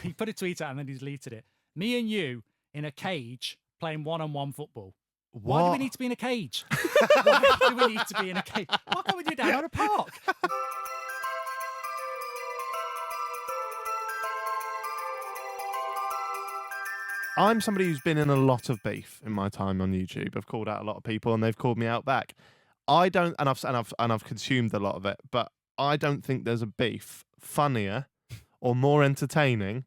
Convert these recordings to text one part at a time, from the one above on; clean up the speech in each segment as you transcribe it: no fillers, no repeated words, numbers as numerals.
he put a tweet out and then he deleted it. Me and you in a cage playing one-on-one football. Why do we need to be in a cage? Why do we need to be in a cage? Why can't we do it down at a park? I'm somebody who's been in a lot of beef in my time on YouTube. I've called out a lot of people, and they've called me out back. I don't, and I've consumed a lot of it, but I don't think there's a beef funnier or more entertaining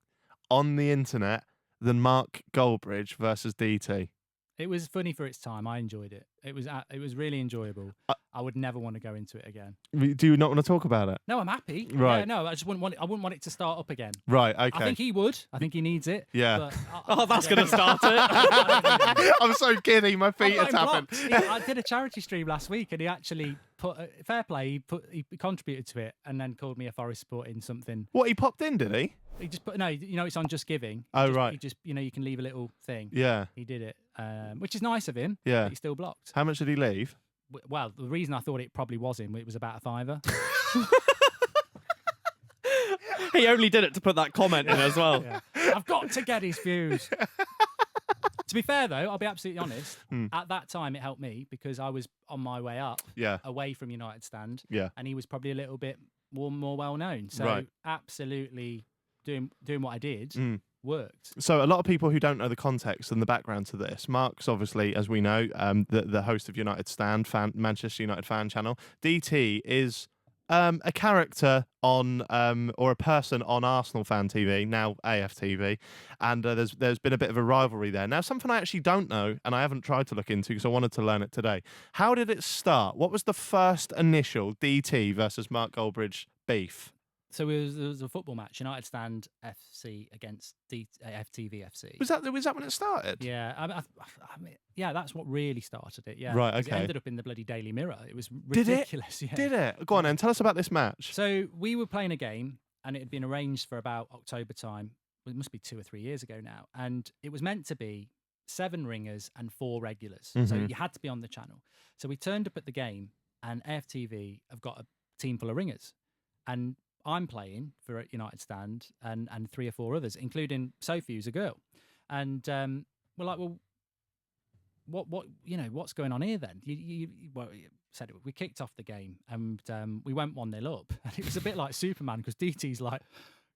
on the internet than Mark Goldbridge versus DT. It was funny for its time. I enjoyed it. It was really enjoyable. I would never want to go into it again. Do you not want to talk about it? No, I'm happy. Right. Yeah, no, I just wouldn't want it. I wouldn't want it to start up again. Right. Okay. I think he would. I think he needs it. Yeah. But That's going to start it. I'm so giddy. My feet are tapping. I did a charity stream last week, and he actually put fair play. He contributed to it, and then called me a Forest supporting something. What, he popped in, did he? He just put it's on Just Giving. Right. He just you can leave a little thing. Yeah. He did it, which is nice of him. Yeah. But he's still blocked. How much did he leave? Well, the reason I thought it probably was him, it was about £5. He only did it to put that comment in as well. Yeah. I've got to get his views. To be fair, though, I'll be absolutely honest. At that time, it helped me because I was on my way up, away from United Stand, and he was probably a little bit more well known. So absolutely doing what I did worked. So a lot of people who don't know the context and the background to this, Mark's obviously, as we know, the host of United Stand, Manchester United fan channel. DT is a character on or a person on Arsenal Fan TV, now AFTV, and there's been a bit of a rivalry there. Now, something I actually don't know, and I haven't tried to look into because I wanted to learn it today. How did it start? What was the first initial DT versus Mark Goldbridge beef? So there was a football match, United Stand FC against AFTV FC. Was that when it started? Yeah, I mean, yeah, that's what really started it. Yeah, right. 'Cause Okay. It ended up in the bloody Daily Mirror. It was ridiculous. Did it? Yeah. Did it? Go on then. Tell us about this match. So we were playing a game, and it had been arranged for about October time. Well, it must be 2 or 3 years ago now, and it was meant to be 7 ringers and 4 regulars. So you had to be on the channel. So we turned up at the game, and AFTV have got a team full of ringers, and I'm playing for United Stand and 3 or 4 others, including Sophie, who's a girl. And we're like, well, what's going on here then? You said it. We kicked off the game and we went 1-0 up. And it was a bit like Superman because DT's like,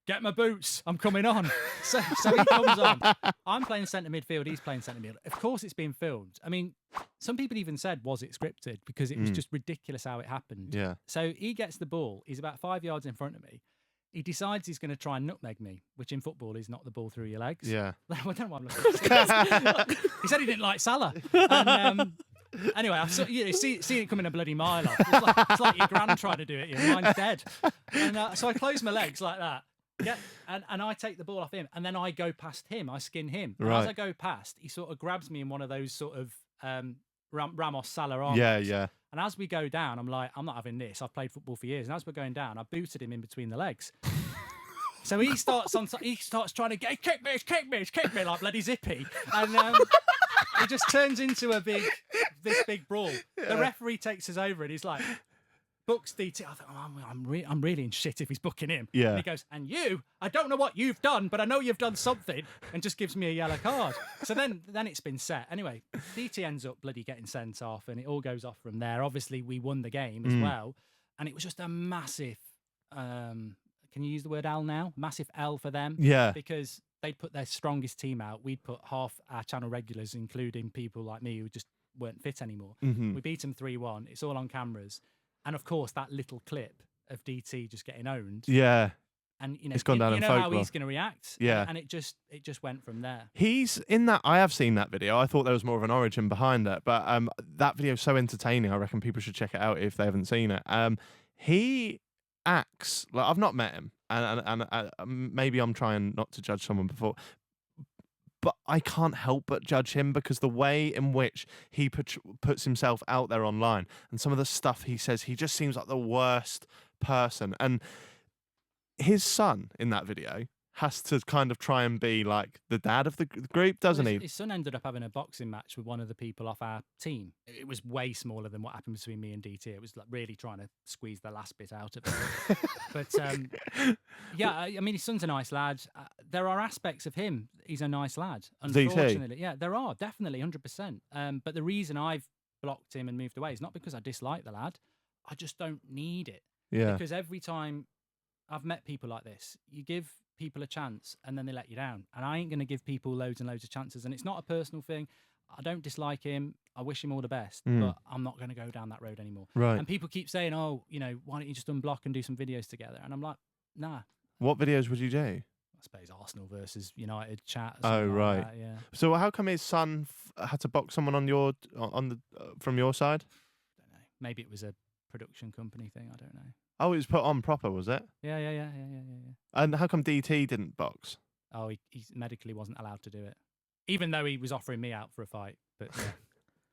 get my boots, I'm coming on. So he comes on. I'm playing centre midfield, he's playing centre midfield. Of course it's being filmed. I mean, some people even said, was it scripted? Because it was just ridiculous how it happened. Yeah. So he gets the ball, he's about 5 yards in front of me. He decides he's going to try and nutmeg me, which in football is not the ball through your legs. Yeah. I don't know what I'm looking at. He said he didn't like Salah. And, anyway, I saw, see it coming a bloody mile off. It's like your gran trying to do it. Mine's dead. And so I close my legs like that. Yeah, and I take the ball off him, and then I go past him. I skin him. And as I go past, he sort of grabs me in one of those sort of Ramos Salah arms. Yeah. And as we go down, I'm like, I'm not having this. I've played football for years. And as we're going down, I booted him in between the legs. So he starts trying to kick me like bloody Zippy, and it just turns into this big brawl. Yeah. The referee takes us over, and he's like, books DT. I thought, I'm really in shit if he's booking him. Yeah. And he goes, and you, I don't know what you've done, but I know you've done something, and just gives me a yellow card. So then it's been set. Anyway, DT ends up bloody getting sent off, and it all goes off from there. Obviously, we won the game as well, and it was just a massive. Can you use the word L now? Massive L for them. Yeah. Because they'd put their strongest team out. We'd put half our channel regulars, including people like me who just weren't fit anymore. We beat them 3-1. It's all on cameras. And of course, that little clip of DT just getting owned. Yeah. And it's gone down in how folklore. he's going to react. Yeah. And it just went from there. He's in that. I have seen that video. I thought there was more of an origin behind it, but that video is so entertaining. I reckon people should check it out if they haven't seen it. He acts like, I've not met him, and maybe I'm trying not to judge someone before, but I can't help but judge him because the way in which he puts himself out there online and some of the stuff he says, he just seems like the worst person. And his son in that video has to kind of try and be like the dad of the group, doesn't he? His son ended up having a boxing match with one of the people off our team. It was way smaller than what happened between me and DT. It was like really trying to squeeze the last bit out of it. But yeah, I mean, his son's a nice lad. There are aspects of him. He's a nice lad. Unfortunately, yeah, there are definitely 100%. But the reason I've blocked him and moved away is not because I dislike the lad. I just don't need it. Yeah. Because every time I've met people like this, you give people a chance and then they let you down. And I ain't going to give people loads and loads of chances. And it's not a personal thing. I don't dislike him. I wish him all the best, but I'm not going to go down that road anymore. Right. And people keep saying, oh, why don't you just unblock and do some videos together? And I'm like, nah. What videos would you do? I suppose Arsenal versus United chat. Oh, right. Like that, yeah. So how come his son had to box someone on your from your side? Don't know. Maybe it was a production company thing. I don't know. Oh, it was put on proper, was it? Yeah. And how come DT didn't box? Oh, he medically wasn't allowed to do it, even though he was offering me out for a fight. But yeah.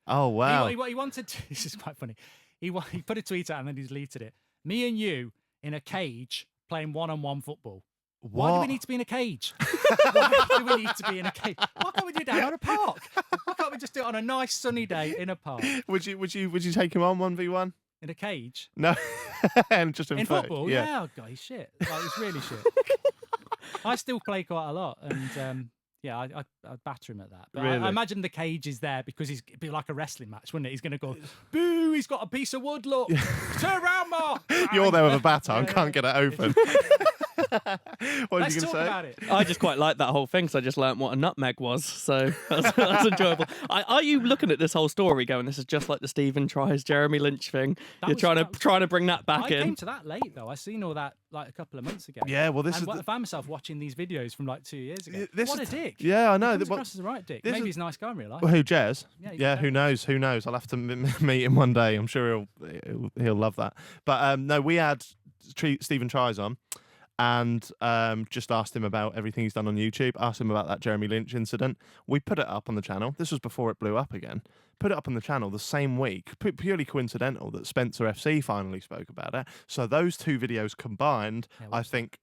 Oh, wow. He wanted to. This is quite funny. He put a tweet out and then he deleted it. Me and you in a cage playing one-on-one football. Why do we need to be in a cage? Why do we need to be in a cage? Why can't we do it down at a park? Why can't we just do it on a nice sunny day in a park? Would you take him on 1v1? In a cage? No, and just in football. Yeah, oh God, he's shit. Like, he's really shit. I still play quite a lot, and yeah, I batter him at that. But really? I imagine the cage is there because it'd be like a wrestling match, wouldn't it? He's going to go, boo! He's got a piece of wood. Look, turn around, Mark. You're there with a baton, can't get it open. What Let's you talk say? about it. I just quite like that whole thing because I just learnt what a nutmeg was, so that's enjoyable. Are you looking at this whole story going, this is just like the Stephen tries Jeremy Lynch thing? You're trying to bring that back I in. I came to that late though. I seen all that like a couple of months ago. Yeah, well, I found myself watching these videos from like 2 years ago. What a dick. Yeah, I know. He comes across as a right dick. Maybe he's a nice guy in real life. Well, who, Jez? Yeah, who knows? Who knows? I'll have to meet him one day. I'm sure he'll love that. But no, we had Stephen Tries on. And just asked him about everything he's done on YouTube, asked him about that Jeremy Lynch incident. We put it up on the channel. This was before it blew up again. Put it up on the channel the same week, purely coincidental that Spencer FC finally spoke about it. So those two videos combined, I think,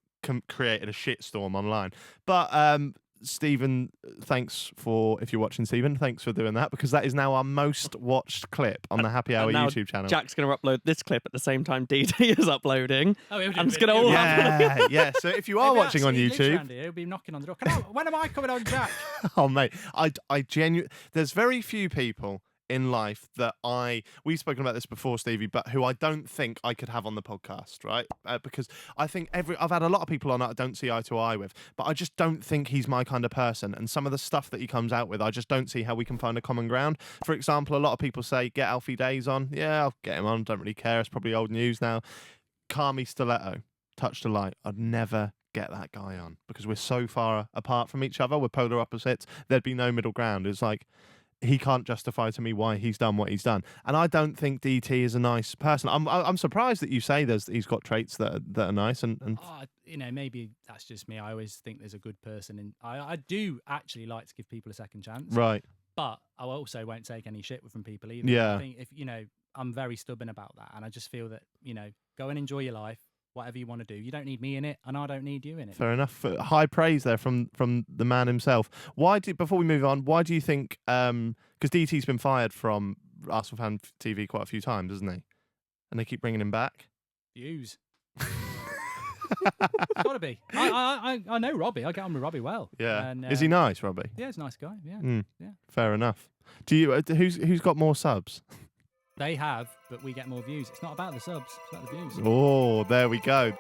created a shitstorm online. But Stephen, if you're watching, Stephen, thanks for doing that, because that is now our most watched clip on the Happy Hour YouTube channel. Jack's going to upload this clip at the same time DT is uplouding. Oh, and it's going to all happen. Yeah. So if you are watching on YouTube, he'll be knocking on the door. When am I coming on, Jack? Oh, mate, I genuinely. There's very few people in life that we've spoken about this before, Stevie, but who I don't think I could have on the podcast, right? Because I think I've had a lot of people on that I don't see eye to eye with, but I just don't think he's my kind of person. And some of the stuff that he comes out with, I just don't see how we can find a common ground. For example, a lot of people say, get Alfie Days on. Yeah, I'll get him on. Don't really care. It's probably old news now. Carmi Stiletto, Touch the Light. I'd never get that guy on because we're so far apart from each other. We're polar opposites. There'd be no middle ground. It's like, he can't justify to me why he's done what he's done, and I don't think DT is a nice person. I'm surprised that you say he's got traits that are nice, and maybe that's just me. I always think there's a good person, and I do actually like to give people a second chance, right? But I also won't take any shit from people either. Yeah, I think if I'm very stubborn about that, and I just feel that go and enjoy your life. Whatever you want to do. You don't need me in it, and I don't need you in it. Fair enough. High praise there from the man himself. Before we move on, why do you think? Because DT's been fired from Arsenal Fan TV quite a few times, hasn't he? And they keep bringing him back. Views. Gotta be. I know Robbie. I get on with Robbie well. Yeah. And, is he nice, Robbie? Yeah, he's a nice guy. Yeah. Yeah. Fair enough. Do you? Who's got more subs? They have, but we get more views. It's not about the subs, it's about the views. Oh, there we go.